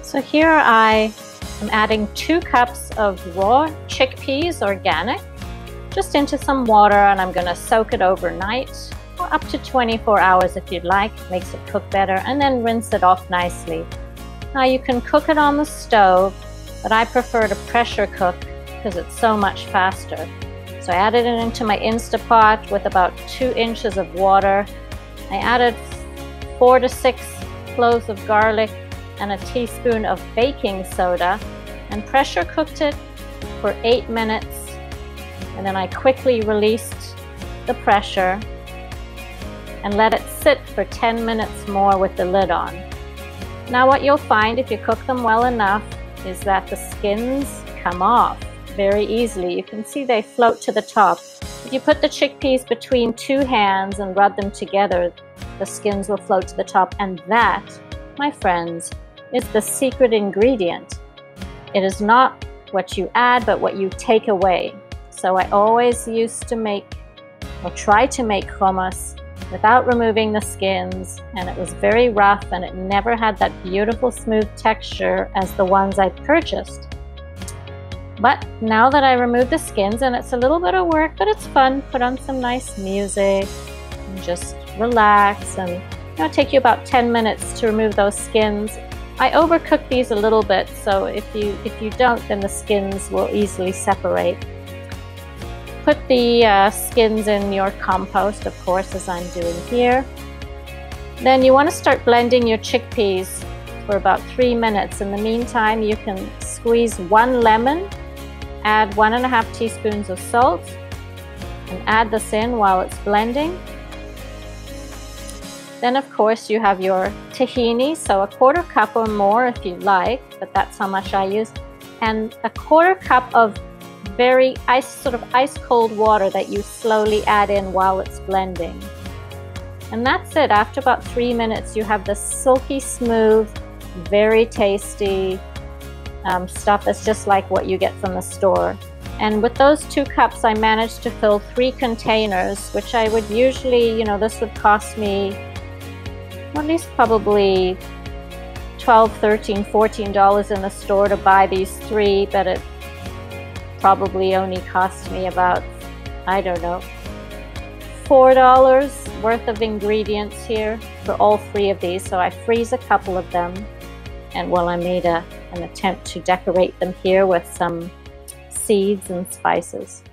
So here I am adding 2 cups of raw chickpeas, organic, just into some water, and I'm going to soak it overnight, or up to 24 hours if you'd like. It makes it cook better, and then rinse it off nicely. Now you can cook it on the stove, but I prefer to pressure cook because it's so much faster. So I added it into my Instapot with about 2 inches of water. I added 4 to 6 cloves of garlic and a teaspoon of baking soda and pressure cooked it for 8 minutes. And then I quickly released the pressure and let it sit for 10 minutes more with the lid on. Now what you'll find if you cook them well enough is that the skins come off very easily. You can see they float to the top. If you put the chickpeas between 2 hands and rub them together, the skins will float to the top, and that, my friends, is the secret ingredient. It is not what you add, but what you take away. So I always used to make, or try to make, hummus without removing the skins, and it was very rough and it never had that beautiful smooth texture as the ones I purchased. But now that I removed the skins, and it's a little bit of work, but it's fun, put on some nice music and just relax, and it'll take you about 10 minutes to remove those skins. I overcook these a little bit, so if you don't, then the skins will easily separate. Put the skins in your compost, of course, as I'm doing here. Then you want to start blending your chickpeas for about 3 minutes. In the meantime, you can squeeze 1 lemon, add 1.5 teaspoons of salt, and add this in while it's blending. Then of course you have your tahini, so 1/4 cup or more if you like, but that's how much I use, and 1/4 cup of very sort of ice cold water that you slowly add in while it's blending. And that's it. After about 3 minutes you have this silky smooth, very tasty stuff that's just like what you get from the store. And with those 2 cups I managed to fill 3 containers, which I would usually, this would cost me at least probably $12, $13, $14 in the store to buy these 3, but it probably only cost me about, I don't know, $4 worth of ingredients here for all 3 of these. So I freeze a couple of them, and I made an attempt to decorate them here with some seeds and spices.